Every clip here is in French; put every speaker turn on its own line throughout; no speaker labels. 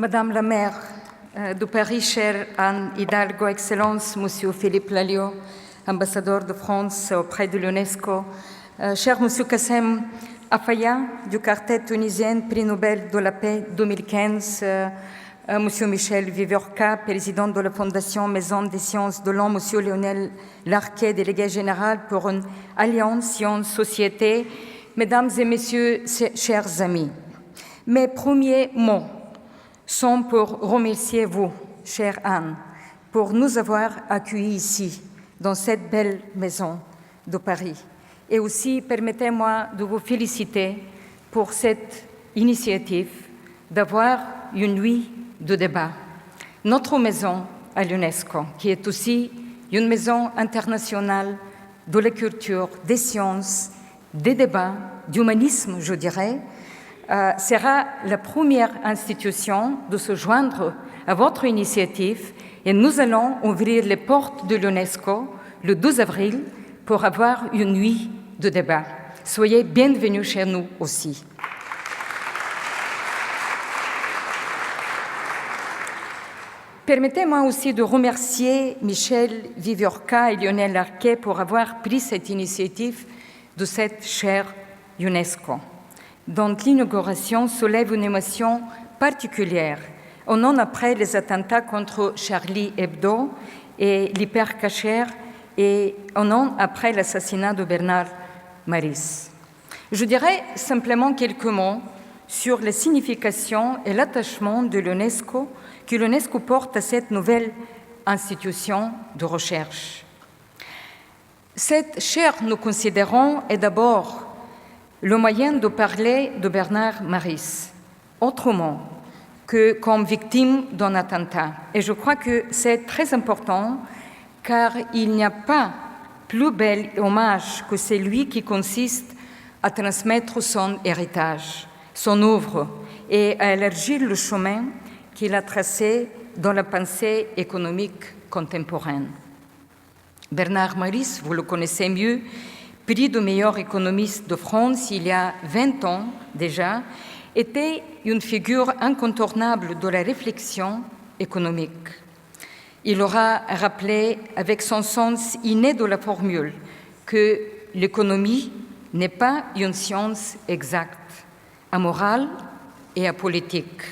Madame la maire de Paris, chère Anne Hidalgo, Excellence, Monsieur Philippe Lalliot, ambassadeur de France auprès de l'UNESCO, cher Monsieur Kassem Afaya, du quartet tunisien, prix Nobel de la paix 2015, Monsieur Michel Viviorca, président de la Fondation Maison des sciences de l'homme, Monsieur Lionel Larquet, délégué général pour une alliance science-société, Mesdames et Messieurs, chers amis. Mes premiers mots sont pour remercier vous, chère Anne, pour nous avoir accueillis ici, dans cette belle maison de Paris. Et aussi, permettez-moi de vous féliciter pour cette initiative d'avoir une nuit de débat. Notre maison à l'UNESCO, qui est aussi une maison internationale de la culture, des sciences, des débats, d'humanisme, je dirais, sera la première institution de se joindre à votre initiative et nous allons ouvrir les portes de l'UNESCO le 12 avril pour avoir une nuit de débat. Soyez bienvenus chez nous aussi. Permettez-moi aussi de remercier Michel Viviorca et Lionel Larquet pour avoir pris cette initiative de cette chère UNESCO, dont l'inauguration soulève une émotion particulière, un an après les attentats contre Charlie Hebdo et l'hypercacher et un an après l'assassinat de Bernard Maris. Je dirais simplement quelques mots sur la signification et l'attachement de l'UNESCO que l'UNESCO porte à cette nouvelle institution de recherche. Cette chaire, nous considérons, est d'abord le moyen de parler de Bernard Maris, autrement que comme victime d'un attentat. Et je crois que c'est très important car il n'y a pas plus bel hommage que celui qui consiste à transmettre son héritage, son œuvre et à élargir le chemin qu'il a tracé dans la pensée économique contemporaine. Bernard Maris, vous le connaissez mieux, prix de meilleur économiste de France il y a 20 ans déjà, était une figure incontournable de la réflexion économique. Il aura rappelé avec son sens inné de la formule que l'économie n'est pas une science exacte, amorale et apolitique,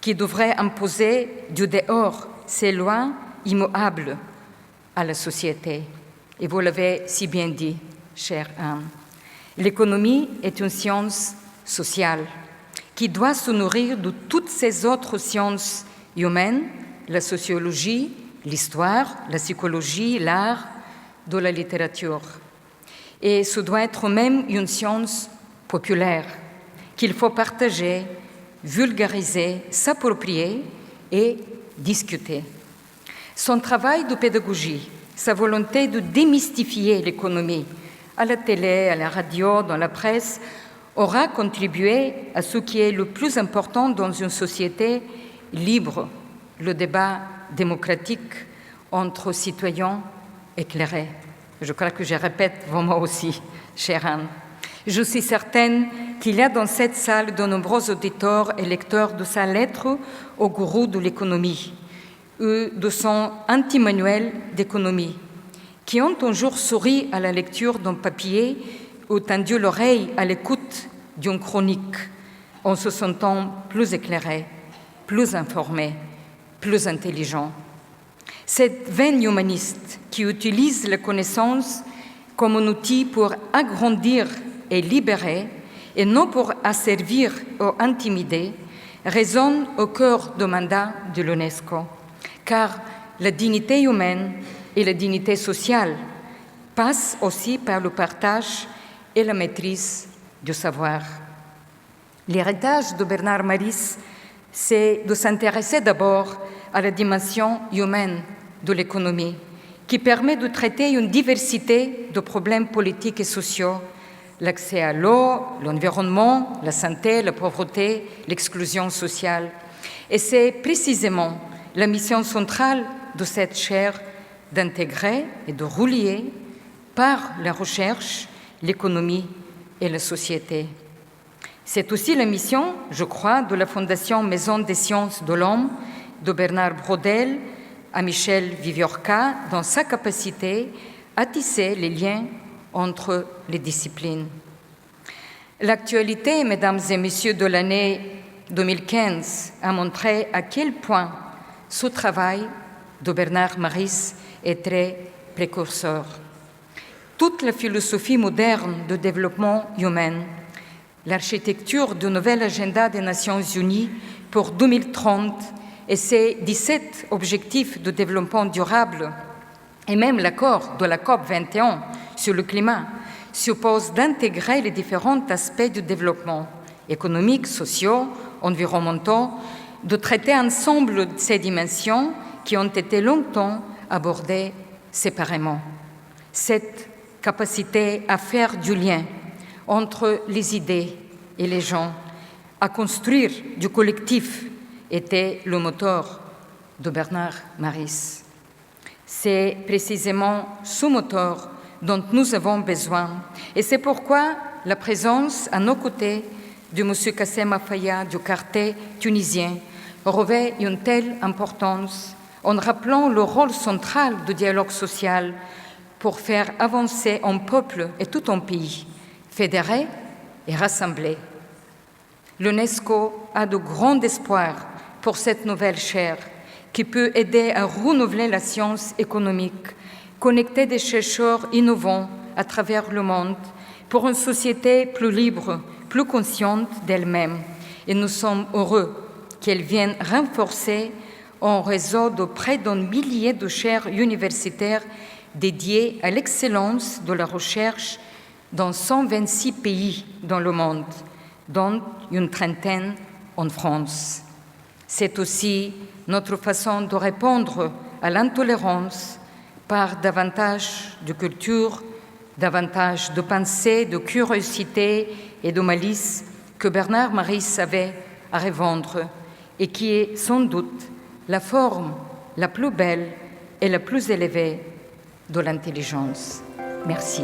qui devrait imposer du dehors ses lois immuables à la société. Et vous l'avez si bien dit, chère Anne. L'économie est une science sociale qui doit se nourrir de toutes ces autres sciences humaines, la sociologie, l'histoire, la psychologie, l'art, de la littérature. Et ce doit être même une science populaire qu'il faut partager, vulgariser, s'approprier et discuter. Son travail de pédagogie, sa volonté de démystifier l'économie, à la télé, à la radio, dans la presse, aura contribué à ce qui est le plus important dans une société libre, le débat démocratique entre citoyens éclairés. Je crois que je répète vos mots aussi, chère Anne. Je suis certaine qu'il y a dans cette salle de nombreux auditeurs et lecteurs de sa lettre au gourou de l'économie ou de son anti-manuel d'économie, qui ont un jour souri à la lecture d'un papier ou tendu l'oreille à l'écoute d'une chronique, en se sentant plus éclairé, plus informé, plus intelligent. Cette veine humaniste qui utilise la connaissance comme un outil pour agrandir et libérer, et non pour asservir ou intimider, résonne au cœur du mandat de l'UNESCO, car la dignité humaine et la dignité sociale passent aussi par le partage et la maîtrise du savoir. L'héritage de Bernard Maris, c'est de s'intéresser d'abord à la dimension humaine de l'économie, qui permet de traiter une diversité de problèmes politiques et sociaux, l'accès à l'eau, l'environnement, la santé, la pauvreté, l'exclusion sociale. Et c'est précisément la mission centrale de cette chaire d'intégrer et de relier par la recherche l'économie et la société. C'est aussi la mission, je crois, de la Fondation Maison des sciences de l'homme, de Bernard Braudel à Michel Viviorca, dans sa capacité à tisser les liens entre les disciplines. L'actualité, mesdames et messieurs, de l'année 2015 a montré à quel point ce travail de Bernard Maris est très précurseur. Toute la philosophie moderne de développement humain, l'architecture du nouvel agenda des Nations Unies pour 2030 et ses 17 objectifs de développement durable, et même l'accord de la COP 21 sur le climat, suppose d'intégrer les différents aspects du développement économiques, sociaux, environnementaux, de traiter ensemble ces dimensions qui ont été longtemps abordées séparément. Cette capacité à faire du lien entre les idées et les gens, à construire du collectif, était le moteur de Bernard Maris. C'est précisément ce moteur dont nous avons besoin. Et c'est pourquoi la présence à nos côtés de M. Kassem Afaya du quartet tunisien revêt une telle importance en rappelant le rôle central du dialogue social pour faire avancer un peuple et tout un pays, fédéré et rassemblé. L'UNESCO a de grands espoirs pour cette nouvelle chaire qui peut aider à renouveler la science économique, connecter des chercheurs innovants à travers le monde pour une société plus libre, plus consciente d'elle-même. Et nous sommes heureux qu'elle vienne renforcer un réseau de près d'un millier de chaires universitaires dédiées à l'excellence de la recherche dans 126 pays dans le monde, dont une trentaine en France. C'est aussi notre façon de répondre à l'intolérance par davantage de culture, davantage de pensée, de curiosité et de malice que Bernard Maris avait à revendre et qui est sans doute la forme la plus belle et la plus élevée de l'intelligence. Merci.